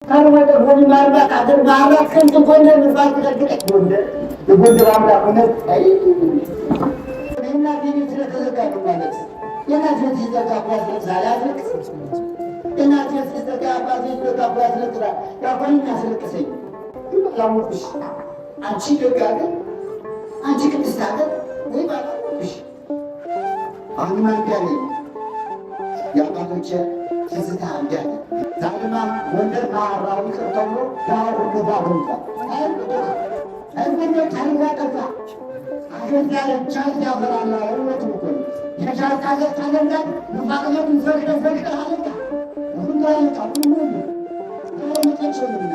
ካርወደ ሆኒ ማርባት አገር ማርባት ከንቱ ጎንደር ምፋት ተደግጠ ጎንደር አምላክ ሆነት አይ እና ቢኒ ስለተዘጋ ነው ማለት የናት ሲዘጋ ኳስ ዛላልክ እናት ሲዘጋ ኳስ ሲዘጋ ኳስ ለጥራ ያቆኛ ስለቀሰኝ ይላሙሽ አንቺ ደጋገ አንቺ ቅድስት ሀገር ወይ ባላሙሽ አሁን ማንዲያኔ ያባቶቼ ትዝታ እንዲያለ ዛሬማ ጎንደር ማራዊ ቅርተው ዳሩ ገባሁንታ አይወደ ታሪካ ጠፋ አገር ያለ ቻል ያፈራላ ወጥ ነው የቻል ካገር ታገንዳ ማቀለም ዘርገ አለካ ሁሉ አለካ ሁሉ መጣቸው ምንና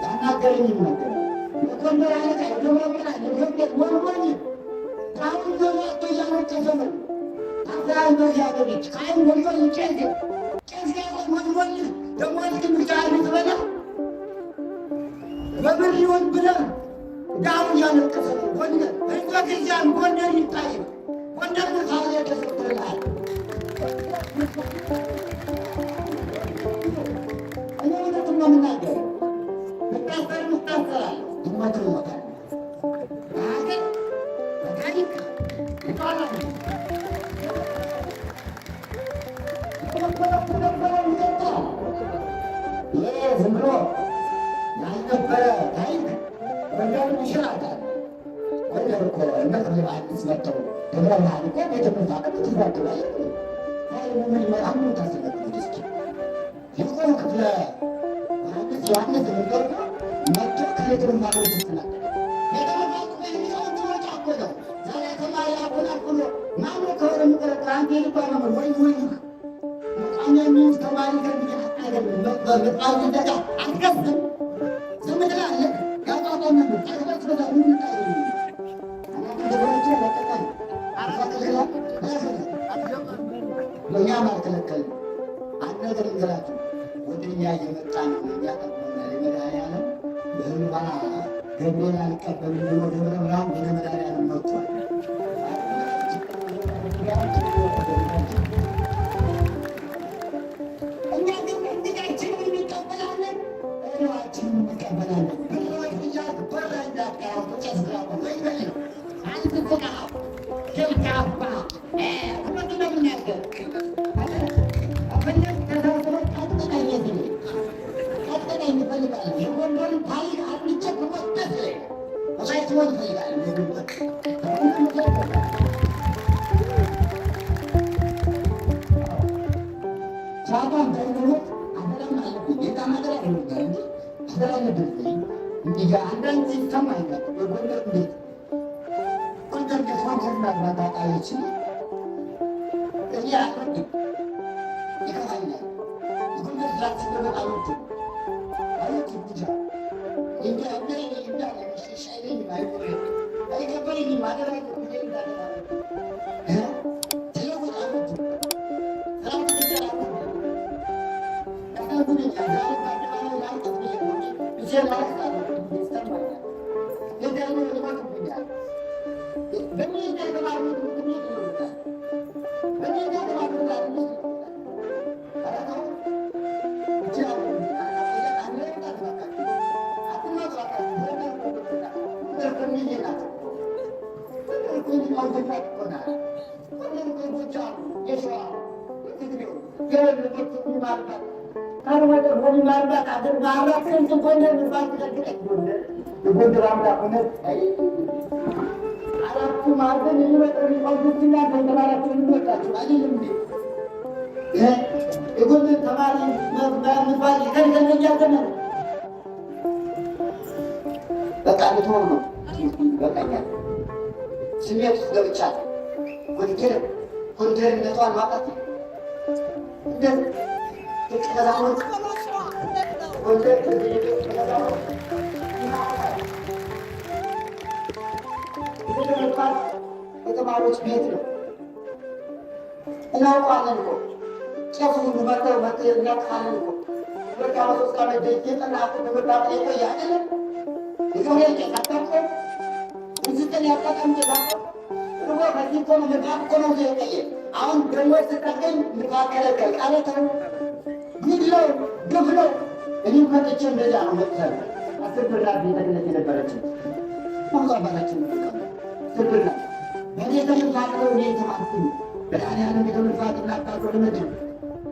ያናገረኝ ነገር የጎንደር አለካ የደብረብርሃን የገብት ወርወኝ ታውን ዘዋቶ ያመጣ ዘመን አዛኝ ያገሪች ካይን ወልወል ጨንገ ጨንገ ወልወል ደሞል ትምጫል ትበላ በብሪውን ብለህ ዳሩ ያለቀሰ ጎንደር በእንግሊዝያን ጎንደር ይታይ ጎንደር ታውያ ተሰጥቷል እኔ ወደቱም ነው የምናገር በቃፈር ሙጣፈራል ይመጡ ይወጣል አገር ታሪክ ይባላል ዝም ብሎ ያልነበረ ታሪክ ጎንደር ይሽራታል። ጎንደር እኮ እነ ክፍለ ዮሐንስ መጥተው ደብረ ብርሃን እኮ ቤተ መዛግብት ትዛግባል። ምን አምኑ ታስለቅቁት እስኪ የቆ ክፍለ ዮሐንስ የሚገርመ መጥቶ ከቤተ መዛግብት ይስላል። ቤተ መዛግብት የሚሰውን ወጫ እኮ ነው። ዛሬ ተማሪ አቆናቁሎ ማኑ ከወረ ምቀረቀ አንተ ይባል ነው ወይ ወይ አኛ ምን ተማሪ ከዚህ አይደለም በጣም እንደዛ አትከፍም ዝም ትላለህ ያጣጣው ምን ታከፈት በዛው ምን ታደርግ እንደሆነች ለቀቀን አራተኛ ለኛ ማርከለከል አንነገር እንገራችሁ ወደኛ እየመጣን ያቀበልና ለመድኃኒዓለም በህልባ ገብርኤል አልቀበል ብሎ ደብረ ብርሃን ወደ መድኃኒዓለም መጥቷል። አንዳንድ ይሰማኝ የጎንደር እንዴት ጎንደር ከስዋንሰርና ማታቃዮችን እኔ አቅርድ ይከፋኛል። የጎንደር ስራት ሲደረግ አሉት አሉት ብቻ እንዲ እንዳለ ሻይለኝ አይቆ አይከበረኝ ማደራግ ጊዜ እንዳለ ተለውጥ አሉት ስራት ሲደረግ አሉት ዛሬ ባደባባይ ላውጠት ብዬ ማለት ካርወደ ሆኒ ማርባት አገር ማርባት ከንቱ ጎንደር ምፋት ተደግጠ ጎንደር አምላክ ሆነት አይ አራቱ ማርበን ይወጣሉ ይወጡና ተንተባራቸው ይወጣሉ አይደለም እንዴ የጎንደር ተማሪ ምፋት ከንተኛ ተመረ በቃ ልትሆን ነው በቃኛ ስሜት ገብቻ ጎንደርነቷን ማጣት እንደዚህ ተቀራራው ጎንደር የተማሪዎች ቤት ነው እናውቃለን እኮ ጨፉ መተው እናውቃለን እኮ በቃ ወጣ ከመደጀ ተናቁ በመጣ የቆየ አይደለም የገብርኤል ቄሳታቆ እንዝተን ያጣጣም ቄሳቆ ሩቆ ከዚህ እኮ ነው ምጣት እኮ ነው የቆየ አሁን ደግሞ ስታገኝ ምጣት ከለከል ቃለተው ግድለው ግፍለው እኔም መጥቼ እንደዚያ ነው መጥተን 10 ብር ናት ቤተ ክህነት የነበረችው ማንዙ አባታችን አስር ብር ናት። በቤተ ምንፋቅ ነው እኔ የተማርኩኝ። በጣሊያን ቤተ ምንፋቅ ናባቶ ልመድ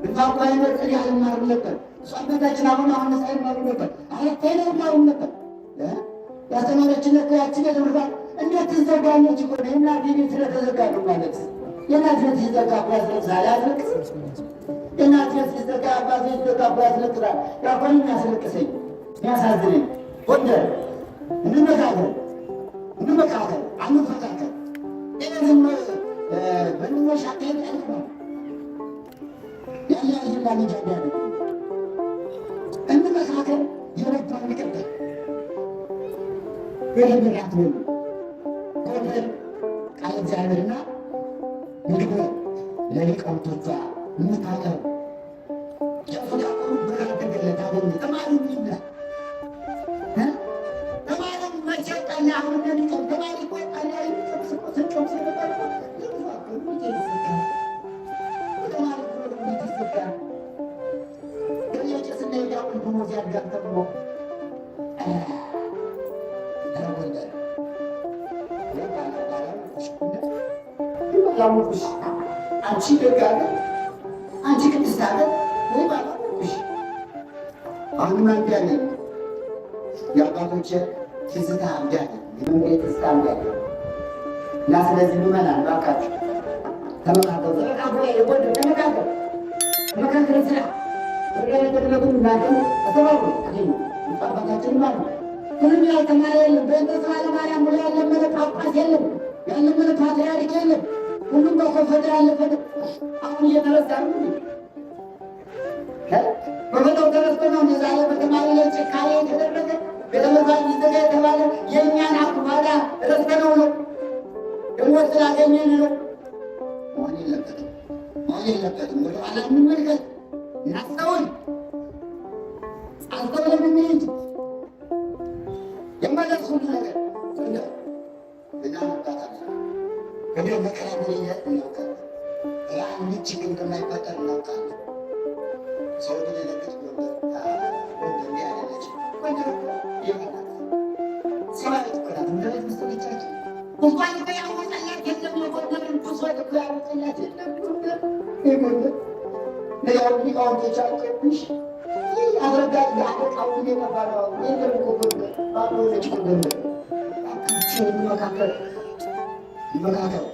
ምንፋቁ አይመርቅን ያልማሩ ነበር። እሱ አባታችን አሁን አይማሩ ነበር። አረታይነ ይማሩ ነበር። ያስተማረችን እኮ ያችን ቤተ ምንፋቅ እንዴት ትዘጋለች እኮ ነው። የእናቴ ቤት ስለተዘጋ ነው ማለት የእናት ቤት ሲዘጋ እኮ ያስለቅሳል። አያስለቅስም? የእናት ቤት ሲዘጋ አባት ቤት ሲዘጋ እኮ ያስለቅሳል። ያኮን የሚያስለቅሰኝ የሚያሳዝነኝ ጎንደር እንመካከል አንፈካከል። ይህ ዝም በንመሻ ሄድ አይነት ነው ያያዝና ልጅ ያዳለ እንመካከል የረባ ንቀበል የለምራት ሆኑ ጎንደር ቃል እግዚአብሔርና ምግብ ለሊቃውንቶቿ የምታቀርብ የፍዳቁሩ ብርሃን ተገለጣ ሆኑ ተማሪ ይብላ ተማሪ መቼ ቀና አሁን ሊቀም ተማሪ ቆይ ቀና ስንቀም ሲነበር ተማሪ ይዘጋ የጭስና የዳቁን ደሞዝ ያድጋል ተብሎ ያሙሽ አንቺ ደጋለ አንቺ ቅድስት ሀገር ወይ ባላሙሽ አሁን አንዳለ የአባቶች ትዝታ አንዳለ የመንገድ ትዝታ አንዳለ እና ስለዚህ ምመናን ባካችሁ ተመካከሩ። ተመካከሩ ስራ ወደለበለቡ እናንተም ተሰባሩ አገኙ አባታችን ማለት ነው። ሁሉም ያልተማረ የለም። በእንተ ማርያም ሙሉ ያለመነ ጳጳስ የለም፣ ያለመነ ፓትርያርክ የለም። ሁሉም በኮንፌደር ያለፈ አሁን እየተረሳ ነው። በበለው ተረስቶ ነው ዛሬ በተማሪ ላይ ጭካኔ የተደረገ ቤተመዛት ይዘጋ የተባለ የእኛን አኩፋዳ ረስተነው ነው ደግሞ ስላገኘን ነው። መሆን የለበትም። ወደ ኋላ እንመልከት፣ እናስተውል፣ አስተውለን እንሂድ። የመለስ ሁሉ ነገር እና መባታል ወደ መከራከር እናውቃለን። አንድ ችግር እንደማይፈጠር እናውቃለን። ሰው ግን የለበት ጎንደር ያለች ጎንደር ይሆናል ሰማያት እኮናት እንደቤት መስተቶቻችን እንኳን እኮ ያወጣላት የለም። የጎንደርን ቁስወት እኮ ያወጣላት የለም። ጎንደር ሌላው ሊቃውንቶች አልቀብሽ አድረጋት የአለቃውን የመባለው የለም እኮ ጎንደር ባለሆነች ጎንደር ይመካከል